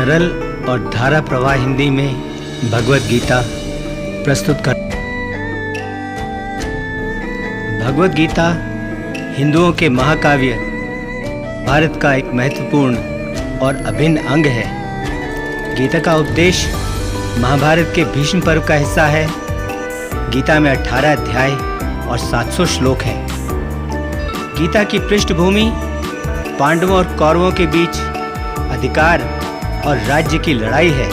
सरल और धारा प्रवाह हिंदी में भगवत गीता प्रस्तुत कर। भगवत गीता हिंदुओं के महाकाव्य भारत का एक महत्वपूर्ण और अभिन्न अंग है। गीता का उपदेश महाभारत के भीष्म पर्व का हिस्सा है। गीता में 18 अध्याय और 700 श्लोक हैं। गीता की पृष्ठभूमि पांडवों और कौरवों के बीच अधिकार और राज्य की लड़ाई है।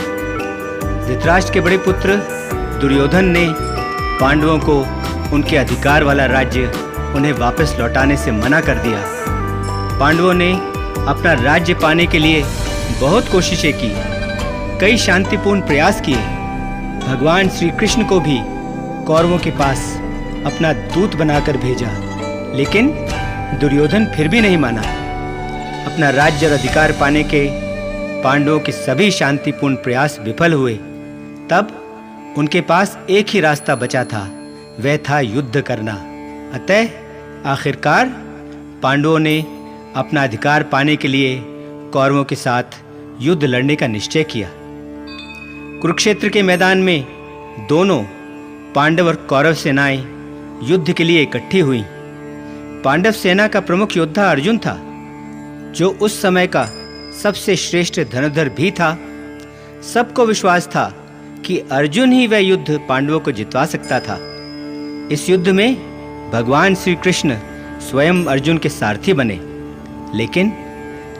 धृतराष्ट्र के बड़े पुत्र दुर्योधन ने पांडवों को उनके अधिकार वाला राज्य उन्हें वापस लौटाने से मना कर दिया। पांडवों ने अपना राज्य पाने के लिए बहुत कोशिशें की, कई शांतिपूर्ण प्रयास किए। भगवान श्री कृष्ण को भी कौरवों के पास अपना दूत बनाकर भेजा, लेकिन दुर्योधन फिर भी नहीं माना। अपना राज्य और अधिकार पाने के पांडवों के सभी शांतिपूर्ण प्रयास विफल हुए। तब उनके पास एक ही रास्ता बचा था, वह था युद्ध करना। अतः आखिरकार पांडवों ने अपना अधिकार पाने के लिए कौरवों के साथ युद्ध लड़ने का निश्चय किया। कुरुक्षेत्र के मैदान में दोनों पांडव और कौरव सेनाएं युद्ध के लिए इकट्ठी हुई। पांडव सेना का प्रमुख योद्धा अर्जुन था, जो उस समय का सबसे श्रेष्ठ धनुर्धर भी था। सबको विश्वास था कि अर्जुन ही वह युद्ध पांडवों को जितवा सकता था। इस युद्ध में भगवान श्री कृष्ण स्वयं अर्जुन के सारथी बने। लेकिन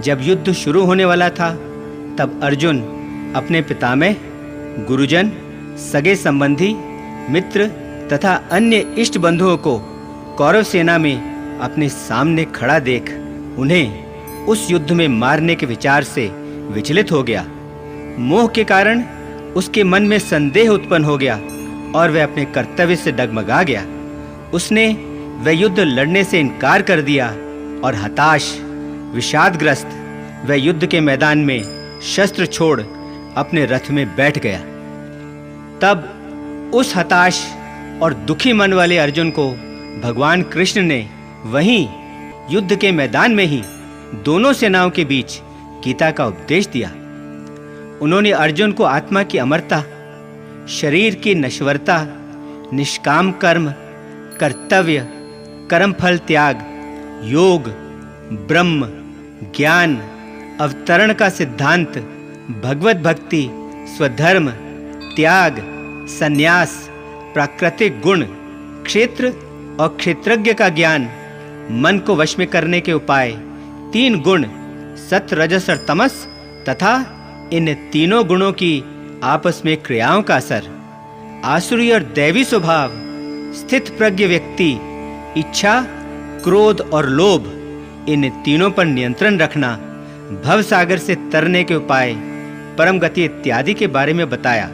जब युद्ध शुरू होने वाला था, तब अर्जुन अपने पितामह, गुरुजन, सगे संबंधी, मित्र तथा अन्य इष्ट बंधुओं को कौरव सेना में अपने सामने खड़ा देख उन्हें उस युद्ध में मारने के विचार से विचलित हो गया। मोह के कारण उसके मन में संदेह उत्पन्न हो गया और वह अपने कर्तव्य से डगमगा गया। उसने वह युद्ध लड़ने से इनकार कर दिया और हताश, विषादग्रस्त वह युद्ध के मैदान में शस्त्र छोड़ अपने रथ में बैठ गया। तब उस हताश और दुखी मन वाले अर्जुन को भगवान कृष्ण ने वहीं युद्ध के मैदान में ही दोनों सेनाओं के बीच गीता का उपदेश दिया। उन्होंने अर्जुन को आत्मा की अमरता, शरीर की नश्वरता, निष्काम कर्म, कर्तव्य, कर्मफल त्याग, योग, ब्रह्म, ज्ञान, अवतरण का सिद्धांत, भगवत भक्ति, स्वधर्म, त्याग, संन्यास, प्राकृतिक गुण, क्षेत्र और क्षेत्रज्ञ का ज्ञान, मन को वश में करने के उपाय, 3 गुण सत्व, रजस और तमस तथा इन तीनों गुणों की आपस में क्रियाओं का असर, आसुरी और दैवी स्वभाव, स्थित प्रज्ञ व्यक्ति, इच्छा, क्रोध और लोभ, इन तीनों पर नियंत्रण रखना, भव सागर से तरने के उपाय, परम गति इत्यादि के बारे में बताया।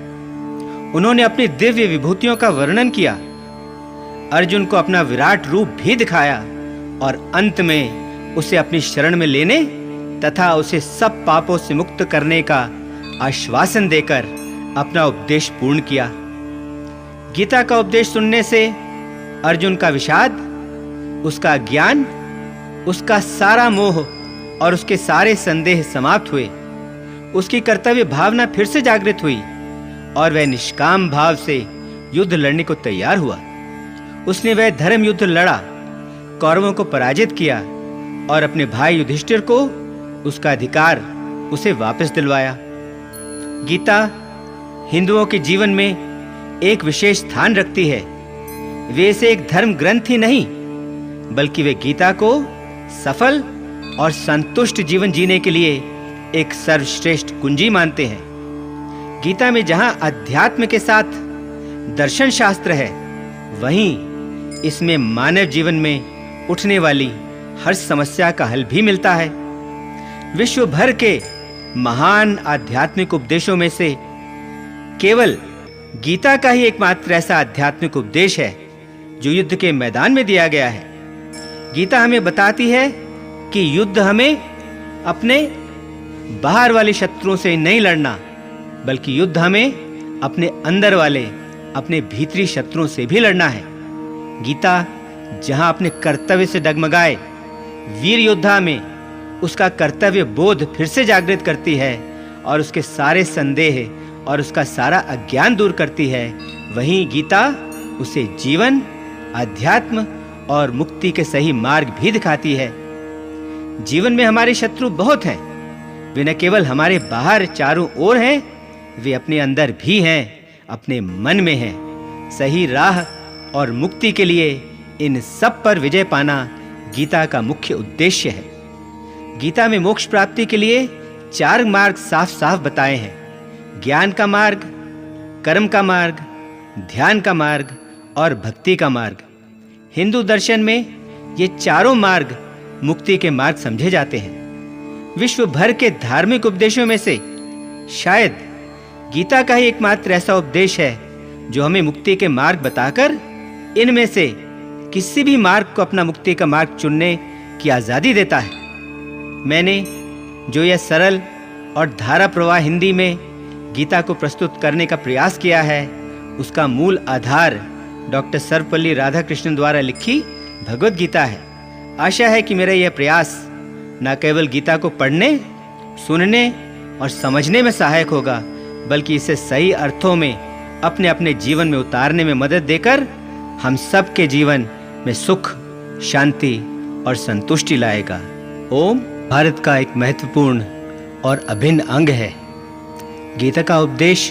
उन्होंने अपनी दिव्य विभूतियों का वर्णन किया, अर्जुन को अपना विराट रूप भी दिखाया और अंत में उसे अपनी शरण में लेने तथा उसे सब पापों से मुक्त करने का आश्वासन देकर अपना उपदेश पूर्ण किया। गीता का उपदेश सुनने से अर्जुन का विषाद, उसका ज्ञान, उसका सारा मोह और उसके सारे संदेह समाप्त हुए। उसकी कर्तव्य भावना फिर से जागृत हुई और वह निष्काम भाव से युद्ध लड़ने को तैयार हुआ। उसने वह धर्म युद्ध लड़ा, कौरवों को पराजित किया और अपने भाई युधिष्ठिर को उसका अधिकार उसे वापस दिलवाया। गीता हिंदुओं के जीवन में एक विशेष स्थान रखती है। वे इसे एक धर्म ग्रंथ ही नहीं, बल्कि वे गीता को सफल और संतुष्ट जीवन जीने के लिए एक सर्वश्रेष्ठ कुंजी मानते हैं। गीता में जहां अध्यात्म के साथ दर्शन शास्त्र है, वहीं इसमें मानव जीवन में उठने वाली हर समस्या का हल भी मिलता है। विश्व भर के महान आध्यात्मिक उपदेशों में से केवल गीता का ही एकमात्र ऐसा आध्यात्मिक उपदेश है जो युद्ध के मैदान में दिया गया है। गीता हमें बताती है कि युद्ध हमें अपने बाहर वाले शत्रुओं से नहीं लड़ना, बल्कि युद्ध हमें अपने अंदर वाले, अपने भीतरी शत्रुओं से भी लड़ना है। गीता जहां अपने कर्तव्य से वीर योद्धा में उसका कर्तव्य बोध फिर से जागृत करती है और उसके सारे संदेह और उसका सारा अज्ञान दूर करती है, वहीं गीता उसे जीवन, अध्यात्म और मुक्ति के सही मार्ग भी दिखाती है। जीवन में हमारे शत्रु बहुत हैं। वे न केवल हमारे बाहर चारों ओर हैं, वे अपने अंदर भी हैं, अपने मन में हैं। सही राह और मुक्ति के लिए इन सब पर विजय पाना गीता का मुख्य उद्देश्य है। गीता में मोक्ष प्राप्ति के लिए 4 मार्ग साफ साफ बताए हैं: ज्ञान का मार्ग, कर्म का मार्ग, ध्यान का मार्ग और भक्ति का मार्ग। हिंदू दर्शन में ये चारों मार्ग मुक्ति के मार्ग समझे जाते हैं। विश्व भर के धार्मिक उपदेशों में से शायद गीता का ही एकमात्र ऐसा उपदेश है जो हमें मुक्ति के मार्ग बताकर इनमें से किसी भी मार्ग को अपना मुक्ति का मार्ग चुनने की आज़ादी देता है। मैंने जो यह सरल और धारा प्रवाह हिंदी में गीता को प्रस्तुत करने का प्रयास किया है, उसका मूल आधार डॉक्टर सर्वपल्ली राधाकृष्णन द्वारा लिखी भगवद गीता है। आशा है कि मेरा यह प्रयास न केवल गीता को पढ़ने, सुनने और समझने में सहायक होगा, बल्कि इसे सही अर्थों में अपने अपने जीवन में उतारने में मदद देकर हम सब के जीवन में सुख, शांति और संतुष्टि लाएगा। ओम भारत का एक महत्वपूर्ण और अभिन्न अंग है। गीता का उपदेश